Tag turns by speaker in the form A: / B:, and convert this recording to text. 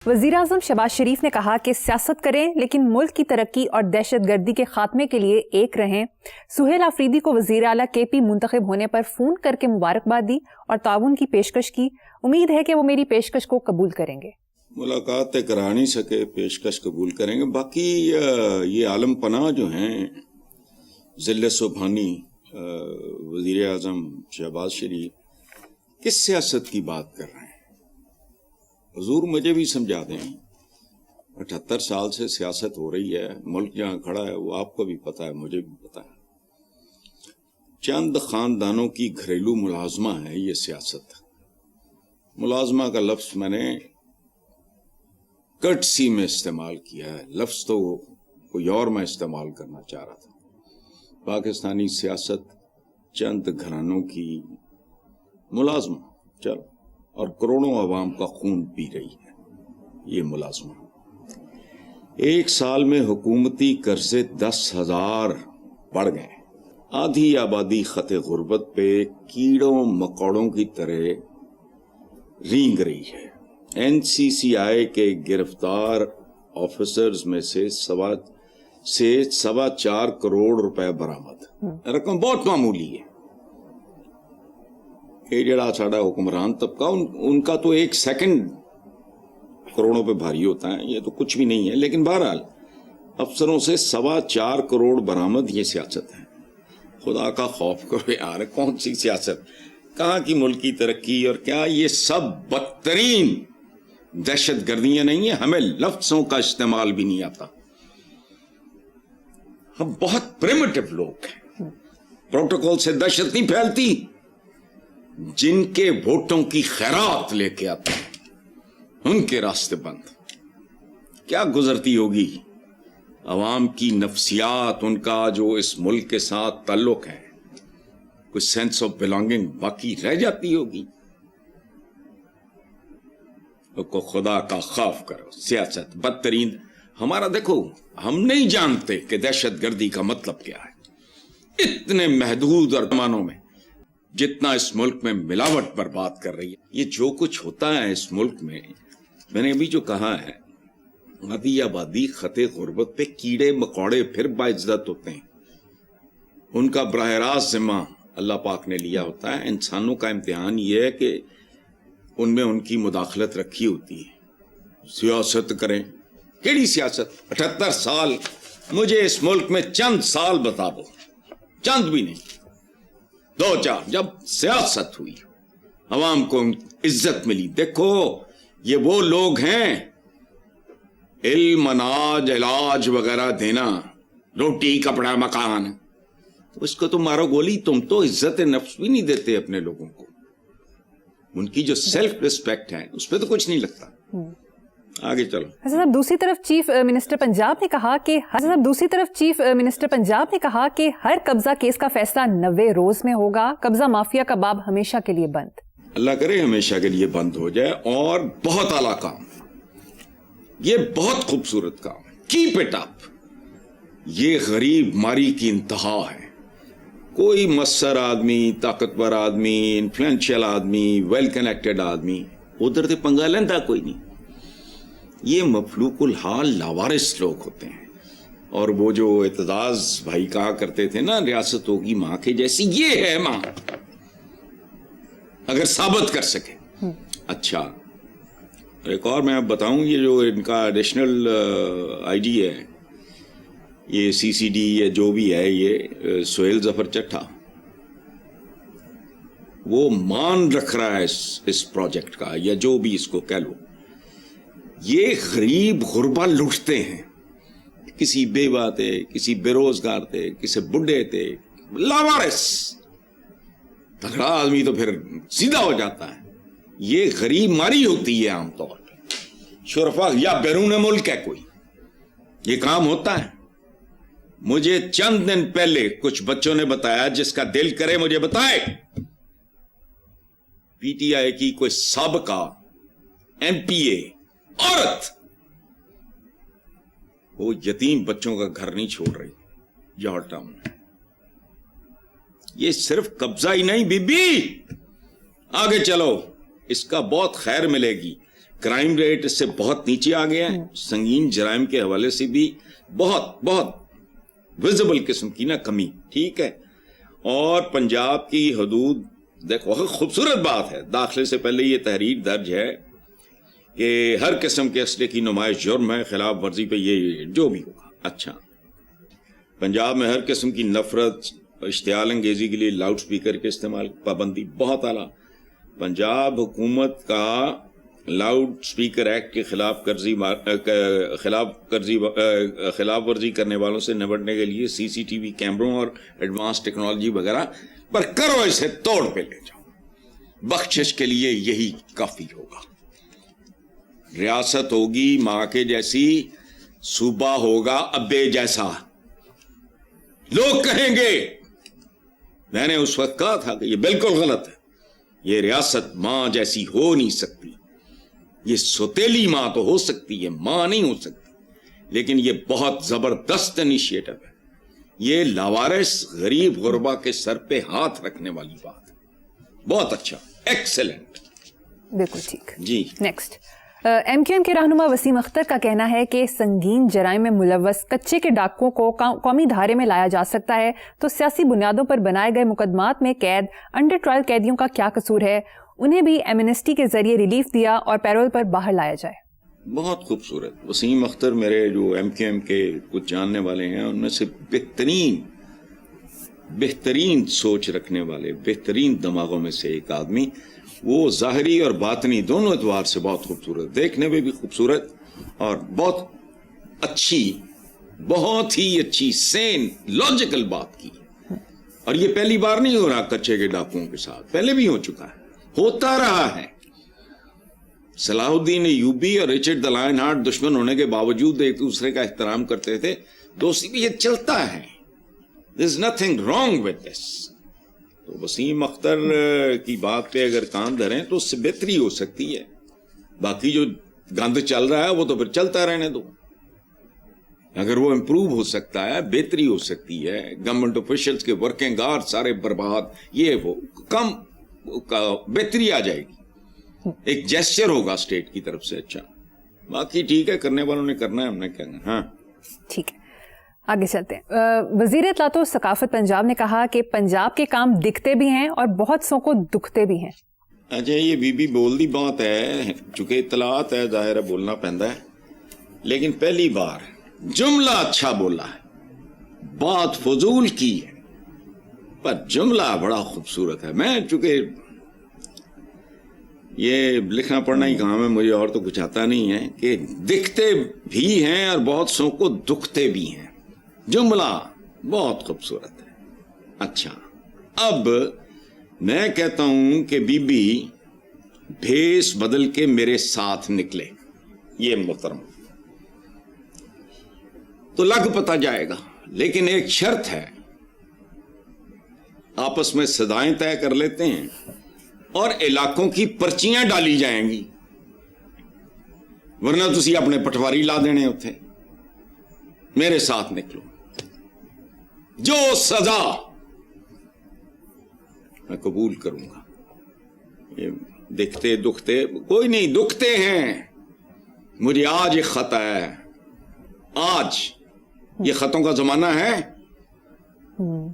A: वज़ीर-ए-आज़म शहबाज शरीफ ने कहा कि सियासत करें लेकिन मुल्क की तरक्की और दहशत गर्दी के खात्मे के लिए एक रहें। सुहेल आफरीदी को वज़ीर आला KP मुंतखब होने पर फ़ोन करके मुबारकबाद दी और ताउन की पेशकश की। उम्मीद है कि वो मेरी पेशकश को कबूल करेंगे।
B: मुलाकात करा नहीं सके, पेशकश कबूल करेंगे। बाकी ये आलम पनाह जो हैं ज़िल्ल सुबहानी वज़ीर-ए-आज़म शहबाज शरीफ किस सियासत की बात कर रहे हैं? हुजूर मुझे भी समझा दें। 78 साल से सियासत हो रही है, मुल्क जहाँ खड़ा है वो आपको भी पता है, मुझे भी पता है। चंद खानदानों की घरेलू मुलाजमा है ये सियासत। मुलाजमा का लफ्ज मैंने कर्टसी में इस्तेमाल किया है, लफ्ज तो कोई और मैं इस्तेमाल करना चाह रहा था। पाकिस्तानी सियासत चंद घरानों की मुलाजमा चलो और करोड़ों अवाम का खून पी रही है ये मुलाजमा। एक साल में हुकूमती कर्जे 10,000 बढ़ गए। आधी आबादी खते गुर्बत पे कीड़ों मकोड़ों की तरह रींग रही है। NCCI के गिरफ्तार ऑफिसर्स में से 4.25 करोड़ रुपए बरामद। रकम बहुत मामूली है। ये जड़ा साड़ा हुक्मरान तबका उनका तो एक सेकंड करोड़ों पे भारी होता है, ये तो कुछ भी नहीं है। लेकिन बहरहाल अफसरों से 4.25 करोड़ बरामद, ये सियासत है। खुदा का खौफ करो यार, कौन सी सियासत, कहाँ की मुल्क की तरक्की और क्या, ये सब बदतरीन दहशत गर्दियां नहीं है। हमें लफ्जों का इस्तेमाल भी नहीं आता। हम बहुत प्रिमिटिव लोग हैं। प्रोटोकॉल से दहशत नहीं फैलती। जिनके वोटों की खैरात लेके आते हैं उनके रास्ते बंद। क्या गुजरती होगी अवाम की नफ्सियात, उनका जो इस मुल्क के साथ ताल्लुक है, कुछ सेंस ऑफ बिलोंगिंग बाकी रह जाती होगी। को खुदा का खौफ करो। सियासत बदतरीन। हमारा देखो, हम नहीं जानते कि दहशत गर्दी का मतलब क्या है। इतने महदूद और पैमानों में जितना इस मुल्क में मिलावट बर्बाद कर रही है। ये जो कुछ होता है इस मुल्क में, मैंने अभी जो कहा है, आधी आबादी खते गुर्बत पे कीड़े मकोड़े फिर बाइज्जत होते हैं। उनका बराह रास्त जिम्मा अल्लाह पाक ने लिया होता है। इंसानों का इम्तिहान ये है कि उनमें उनकी मुदाखलत रखी होती है। सियासत करें, केड़ी सियासत? 78 साल। मुझे इस मुल्क में चंद साल बता दो, चंद भी नहीं, 2-4, जब सियासत हुई, अवाम को इज्जत मिली। देखो ये वो लोग हैं, इल्म, अनाज, इलाज वगैरह देना, रोटी कपड़ा मकान, उसको तो मारो गोली। तुम तो इज्जत नफ्स भी नहीं देते अपने लोगों को। उनकी जो सेल्फ रिस्पेक्ट है उस पर तो कुछ नहीं लगता। आगे चलो।
A: हसन साहब, दूसरी तरफ चीफ मिनिस्टर पंजाब ने कहा कि हर कब्जा केस का फैसला 90 रोज में होगा। कब्जा माफिया का बाब हमेशा के लिए बंद।
B: अल्लाह करे हमेशा के लिए बंद हो जाए। और बहुत आला काम, ये बहुत खूबसूरत काम, कीप इट अप। ये गरीब मारी की इंतहा है। कोई मस्सर आदमी, ताकतवर आदमी, इन्फ्लुएंशियल आदमी, वेल कनेक्टेड आदमी उधर से पंगा लेंदा कोई नहीं। ये मफलूकुल हाल लावारिस लोग होते हैं। और वो जो एतजाज भाई कहा करते थे ना, रियासत होगी माँ के जैसी, ये है माँ, अगर साबित कर सके। अच्छा, एक और मैं अब बताऊं, ये जो इनका एडिशनल IG है, ये CCD या जो भी है, ये सुहेल जफर चट्टा, वो मान रख रहा है इस प्रोजेक्ट का, या जो भी इसको कह लो। ये गरीब गुरबा लुटते हैं। किसी बेवा थे, किसी बेरोजगार थे, किसी बुढ़े थे, लावारिस। तगड़ा आदमी तो फिर सीधा हो जाता है। ये गरीब मारी होती है आमतौर पे। शुरफा या बैरून मुल्क है कोई, ये काम होता है। मुझे चंद दिन पहले कुछ बच्चों ने बताया, जिसका दिल करे मुझे बताए, PTI की कोई साबका MPA औरत, वो यतीम बच्चों का घर नहीं छोड़ रही जॉर्ज टाउन में। ये सिर्फ कब्जा ही नहीं बीबी, आगे चलो, इसका बहुत खैर मिलेगी। کرائم ریٹ اس سے بہت نیچے آ گیا ہے, سنگین جرائم کے حوالے سے بھی بہت بہت ویزیبل قسم کی کمی. ٹھیک ہے, اور پنجاب کی حدود دیکھو, خوبصورت بات ہے, داخلے سے پہلے یہ تحریر درج ہے کہ ہر قسم کے اسلحے کی نمائش جرم ہے, خلاف ورزی پہ یہ جو بھی ہوگا. اچھا, پنجاب میں ہر قسم کی نفرت, اشتعال انگیزی کے لیے لاؤڈ سپیکر کے استعمال پابندی, بہت اعلیٰ. پنجاب حکومت کا لاؤڈ سپیکر ایکٹ کے خلاف ورزی کرنے والوں سے نمٹنے کے لیے CCTV کیمروں اور ایڈوانس ٹیکنالوجی وغیرہ پر کرو, اسے توڑ پہ لے جاؤ. بخشش کے لیے یہی کافی ہوگا. ریاست ہوگی ماں کے جیسی, صوبہ ہوگا ابے جیسا. لوگ کہیں گے, میں نے اس وقت کہا تھا کہ یہ بالکل غلط ہے, یہ ریاست ماں جیسی ہو نہیں سکتی. یہ سوتیلی ماں تو ہو سکتی ہے, ماں نہیں ہو سکتی. لیکن یہ بہت زبردست انیشیٹو ہے, یہ لاوارث غریب غربا کے سر پہ ہاتھ رکھنے والی بات ہے. بہت اچھا, ایکسلنٹ.
A: بالکل ٹھیک
B: جی.
A: نیکسٹ, MQM کے رہنما وسیم اختر کا کہنا ہے کہ سنگین جرائم میں ملوث کچے کے ڈاکوؤں کو قومی دھارے میں لایا جا سکتا ہے, تو سیاسی بنیادوں پر بنائے گئے مقدمات میں قید انڈر ٹرائل قیدیوں کا کیا قصور ہے؟ انہیں بھی ایمنسٹی کے ذریعے ریلیف دیا اور پیرول پر باہر لایا جائے.
B: بہت خوبصورت. وسیم اختر میرے جو MQM کے کچھ جاننے والے ہیں ان میں سے بہترین سوچ رکھنے والے, بہترین دماغوں میں سے ایک آدمی. وہ ظاہری اور باطنی دونوں اعتبار سے بہت خوبصورت, دیکھنے میں بھی خوبصورت اور بہت ہی اچھی سین لاجیکل بات کی. اور یہ پہلی بار نہیں ہو رہا کچے کے ڈاکوؤں کے ساتھ, پہلے بھی ہو چکا ہے, ہوتا رہا ہے. صلاح الدین ایوبی اور رچرڈ دی لائن ہارٹ دشمن ہونے کے باوجود ایک دوسرے کا احترام کرتے تھے. دوستی بھی یہ چلتا ہے, there is nothing wrong with this. تو وسیم اختر کی بات پہ اگر کان دھریں تو اس سے بہتری ہو سکتی ہے. باقی جو گند چل رہا ہے وہ تو پھر چلتا رہنے دو. اگر وہ امپروو ہو سکتا ہے, بہتری ہو سکتی ہے, گورنمنٹ آفیشلز کے ورکنگ آور سارے برباد, یہ وہ کم بہتری آ جائے گی, ایک جیسچر ہوگا اسٹیٹ کی طرف سے. اچھا, باقی ٹھیک ہے, کرنے والوں نے کرنا ہے, ہم نے کہنا. ہاں
A: ٹھیک ہے, آگے چلتے ہیں. وزیر اطلاعات و ثقافت پنجاب نے کہا کہ پنجاب کے کام دکھتے بھی ہیں اور بہت سو کو دکھتے بھی ہیں.
B: اچھا, یہ بھی بول دی بات ہے, چونکہ اطلاعات ہے ظاہر ہے بولنا پہنتا ہے, لیکن پہلی بار جملہ اچھا بولا ہے, بات فضول کی ہے, پر جملہ بڑا خوبصورت ہے. میں چونکہ یہ لکھنا پڑھنا ہی کام ہے مجھے, اور تو کچھ آتا نہیں ہے, کہ دکھتے بھی ہیں اور بہت سو کو دکھتے بھی ہیں. جملہ بہت خوبصورت ہے. اچھا, اب میں کہتا ہوں کہ بی بی بھیس بدل کے میرے ساتھ نکلے, یہ محترم تو لگ پتا جائے گا, لیکن ایک شرط ہے, آپس میں صدائیں طے کر لیتے ہیں اور علاقوں کی پرچیاں ڈالی جائیں گی, ورنہ تسی اپنے پٹواری لا دینے ہوتے. میرے ساتھ نکلو, جو سزا میں قبول کروں گا. یہ دکھتے دکھتے کوئی نہیں, دکھتے ہیں. مجھے آج ایک خط ہے, آج یہ خطوں کا زمانہ ہے.